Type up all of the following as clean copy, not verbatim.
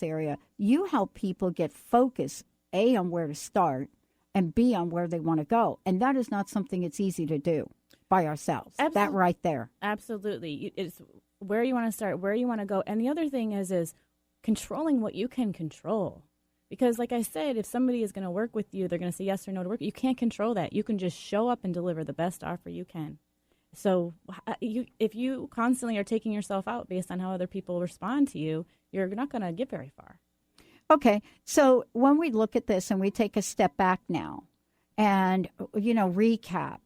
this area, you help people get focused, A, on where to start, and B, on where they want to go. And that is not something it's easy to do by ourselves. That right there. Absolutely. It's where you want to start, where you want to go. And the other thing is controlling what you can control. Because like I said, if somebody is going to work with you, they're going to say yes or no to work. You can't control that. You can just show up and deliver the best offer you can. So if you constantly are taking yourself out based on how other people respond to you, you're not going to get very far. Okay, so when we look at this and we take a step back now and, recap,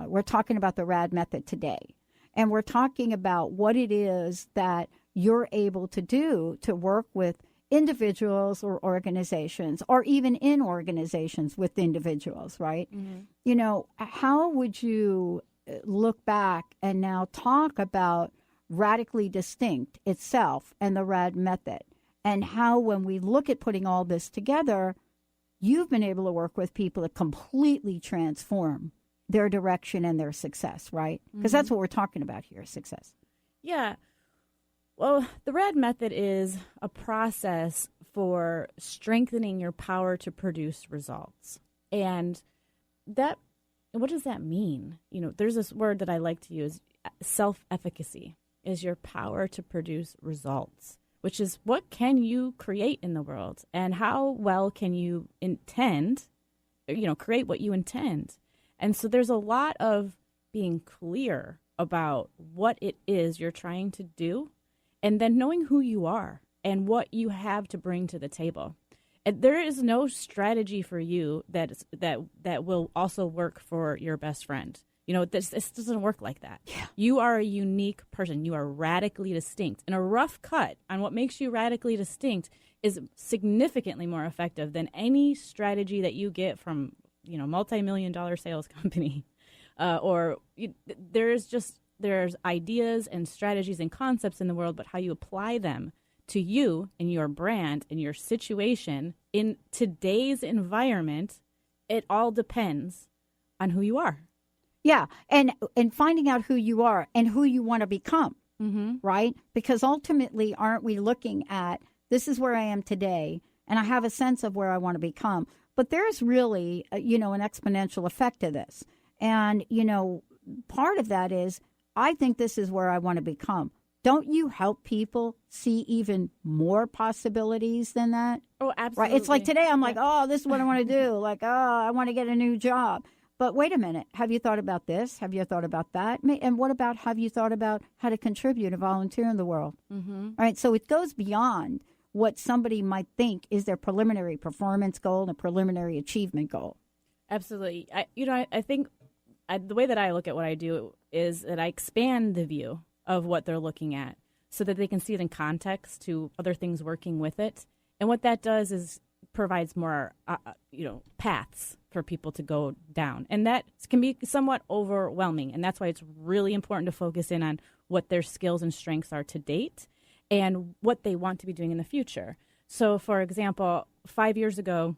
we're talking about the RAD method today. And we're talking about what it is that you're able to do to work with individuals or organizations, or even in organizations with individuals, right? Mm-hmm. How would you look back and now talk about radically distinct itself and the RAD method? And how, when we look at putting all this together, you've been able to work with people to completely transform their direction and their success, right? Because that's what we're talking about here, success. Yeah. Well, the RAD method is a process for strengthening your power to produce results. And what does that mean? There's this word that I like to use, self-efficacy, is your power to produce results, which is what can you create in the world and how well can you create what you intend. And so there's a lot of being clear about what it is you're trying to do, and then knowing who you are and what you have to bring to the table. And there is no strategy for you that will also work for your best friend. This doesn't work like that. Yeah. You are a unique person. You are radically distinct. And a rough cut on what makes you radically distinct is significantly more effective than any strategy that you get from, multi-million-dollar sales company. There's ideas and strategies and concepts in the world, but how you apply them to you and your brand and your situation in today's environment, it all depends on who you are. Yeah, and finding out who you are and who you want to become, right? Because ultimately, aren't we looking at, this is where I am today, and I have a sense of where I want to become. But there's really, an exponential effect to this. And, part of that is, I think this is where I want to become. Don't you help people see even more possibilities than that? Oh, absolutely. Right? It's like today I'm like, oh, this is what I want to do. Like, oh, I want to get a new job. But wait a minute. Have you thought about this? Have you thought about that? And what about, have you thought about how to contribute and volunteer in the world? Mm-hmm. All right. So it goes beyond what somebody might think is their preliminary performance goal and a preliminary achievement goal. Absolutely. I think the way that I look at what I do is that I expand the view of what they're looking at so that they can see it in context to other things working with it. And what that does is provides more, paths for people to go down. And that can be somewhat overwhelming. And that's why it's really important to focus in on what their skills and strengths are to date and what they want to be doing in the future. So, for example, 5 years ago,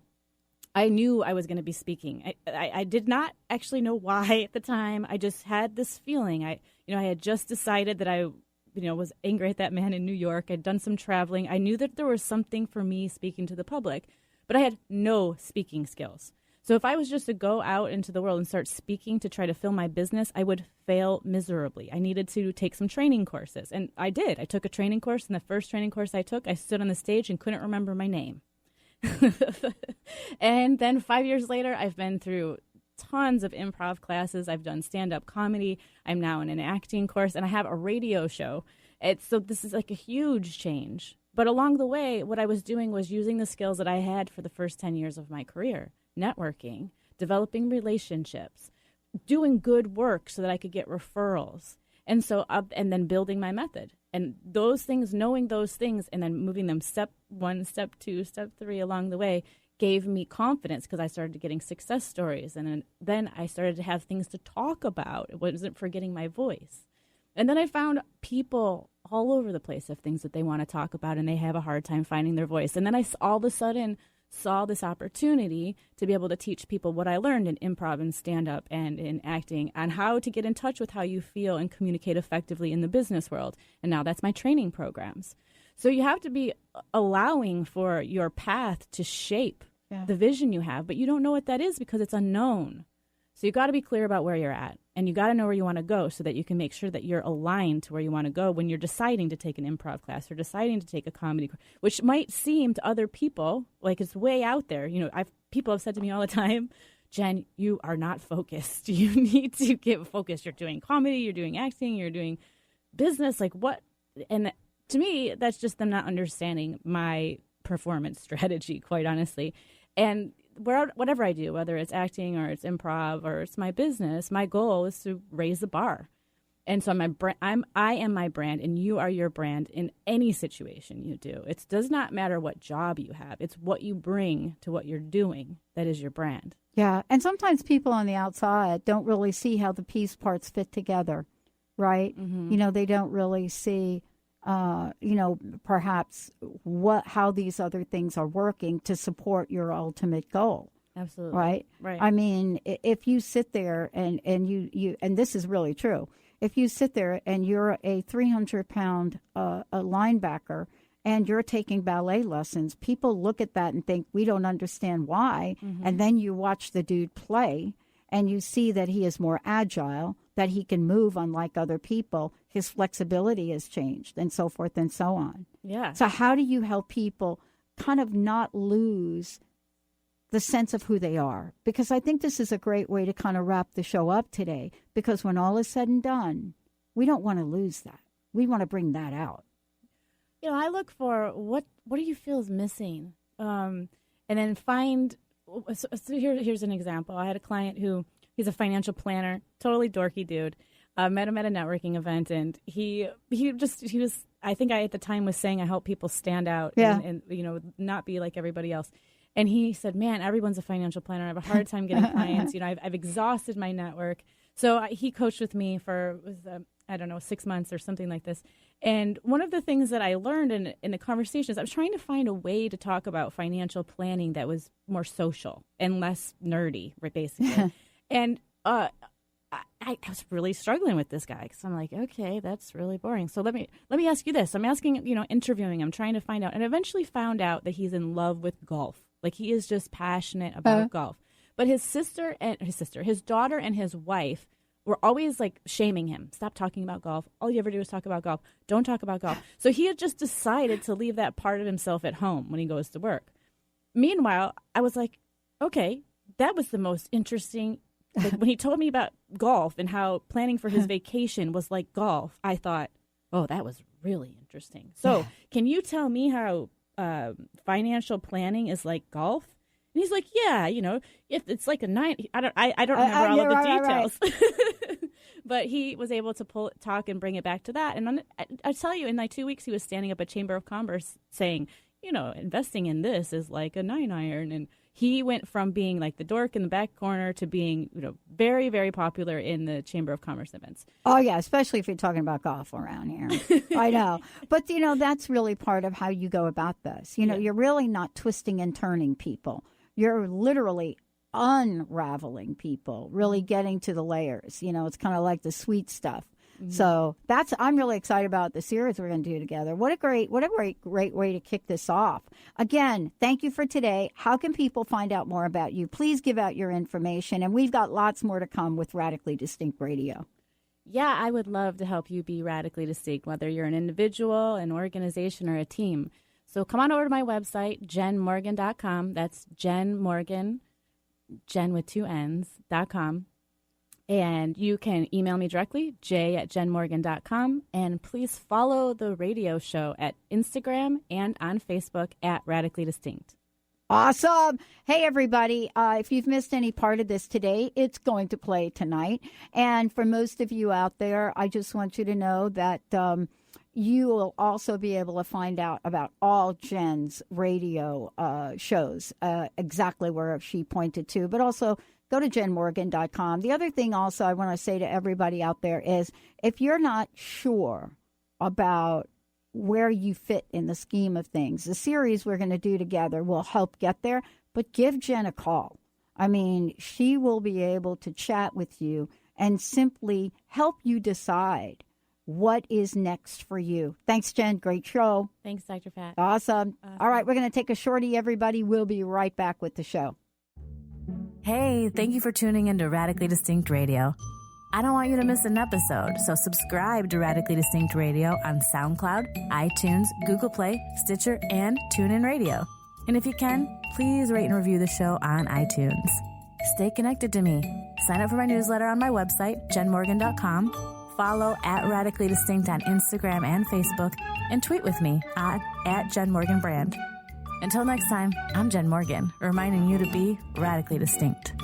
I knew I was going to be speaking. I did not actually know why at the time. I just had this feeling. I had just decided that I was angry at that man in New York. I'd done some traveling. I knew that there was something for me speaking to the public, but I had no speaking skills. So if I was just to go out into the world and start speaking to try to fill my business, I would fail miserably. I needed to take some training courses, and I did. I took a training course, and the first training course I took, I stood on the stage and couldn't remember my name. And then 5 years later, I've been through tons of improv classes. I've done stand-up comedy. I'm now in an acting course, and I have a radio show. So this is like a huge change. But along the way, what I was doing was using the skills that I had for the first 10 years of my career, networking, developing relationships, doing good work so that I could get referrals. And so and then building my method. And those things, knowing those things, and then moving them step 1, step 2, step 3 along the way gave me confidence because I started getting success stories. And then I started to have things to talk about. It wasn't forgetting my voice. And then I found people all over the place have things that they want to talk about, and they have a hard time finding their voice. And then I all of a sudden saw this opportunity to be able to teach people what I learned in improv and stand-up and in acting on how to get in touch with how you feel and communicate effectively in the business world. And now that's my training programs. So you have to be allowing for your path to shape the vision you have, but you don't know what that is because it's unknown. So you got to be clear about where you're at, and you got to know where you want to go so that you can make sure that you're aligned to where you want to go when you're deciding to take an improv class or deciding to take a comedy class, which might seem to other people like it's way out there. You know, people have said to me all the time, Jen, you are not focused. You need to get focused. You're doing comedy, you're doing acting, you're doing business. Like what? And to me, that's just them not understanding my performance strategy, quite honestly. And whatever I do, whether it's acting or it's improv or it's my business, my goal is to raise the bar. And so I am my brand, and you are your brand in any situation you do. It does not matter what job you have. It's what you bring to what you're doing that is your brand. Yeah, and sometimes people on the outside don't really see how the piece parts fit together, right? Mm-hmm. You know, they don't really see, perhaps how these other things are working to support your ultimate goal. Absolutely. Right? I mean, if you sit there and you and this is really true, if you sit there and you're a 300-pound a linebacker and you're taking ballet lessons, people look at that and think, we don't understand why. Mm-hmm. And then you watch the dude play and you see that he is more agile, that he can move unlike other people. His flexibility has changed and so forth and so on. Yeah. So how do you help people kind of not lose the sense of who they are? Because I think this is a great way to kind of wrap the show up today, because when all is said and done, we don't want to lose that. We want to bring that out. You know, I look for what do you feel is missing? And then find, so here's an example. I had a client he's a financial planner, totally dorky dude. Met him at a networking event, and he was, I think I at the time was saying I help people stand out and not be like everybody else. And he said, man, everyone's a financial planner. I have a hard time getting clients. You know, I've exhausted my network. So he coached with me for, 6 months or something like this. And one of the things that I learned in the conversations, I was trying to find a way to talk about financial planning that was more social and less nerdy, right, basically. And I was really struggling with this guy because I'm like, okay, that's really boring. So let me ask you this. I'm asking, interviewing him, trying to find out, and eventually found out that he's in love with golf. Like he is just passionate about golf. But his daughter and his wife were always like shaming him. Stop talking about golf. All you ever do is talk about golf. Don't talk about golf. So he had just decided to leave that part of himself at home when he goes to work. Meanwhile, I was like, okay, that was the most interesting. Like when he told me about golf and how planning for his vacation was like golf, I thought, oh, that was really interesting. So can you tell me how financial planning is like golf? And he's like, yeah, if it's like a 9, I don't remember all of the details. Right. But he was able to talk and bring it back to that. And I tell you, in like 2 weeks, he was standing up at Chamber of Commerce saying, investing in this is like a 9-iron. And he went from being like the dork in the back corner to being, very, very popular in the Chamber of Commerce events. Oh, yeah, especially if you're talking about golf around here. I know. But, that's really part of how you go about this. You're really not twisting and turning people. You're literally unraveling people, really getting to the layers. It's kind of like the sweet stuff. Mm-hmm. So I'm really excited about the series we're going to do together. What a great way to kick this off. Again, thank you for today. How can people find out more about you? Please give out your information. And we've got lots more to come with Radically Distinct Radio. Yeah, I would love to help you be radically distinct, whether you're an individual, an organization, or a team. So come on over to my website, jenmorgan.com. That's Jen Morgan, Jen with 2 N's.com. And you can email me directly, j@jenmorgan.com. And please follow the radio show at Instagram and on Facebook at Radically Distinct. Awesome. Hey, everybody. If you've missed any part of this today, it's going to play tonight. And for most of you out there, I just want you to know that you will also be able to find out about all Jen's radio shows, exactly where she pointed to, but also go to jenmorgan.com. The other thing also I want to say to everybody out there is if you're not sure about where you fit in the scheme of things, the series we're going to do together will help get there, but give Jen a call. I mean, she will be able to chat with you and simply help you decide what is next for you. Thanks, Jen. Great show. Thanks, Dr. Pat. Awesome. All right, we're going to take a shorty, everybody. We'll be right back with the show. Hey, thank you for tuning into Radically Distinct Radio. I don't want you to miss an episode, so subscribe to Radically Distinct Radio on SoundCloud, iTunes, Google Play, Stitcher, and TuneIn Radio. And if you can, please rate and review the show on iTunes. Stay connected to me. Sign up for my newsletter on my website, jenmorgan.com. Follow at Radically Distinct on Instagram and Facebook, and tweet with me at @JenMorganBrand. Until next time, I'm Jen Morgan, reminding you to be radically distinct.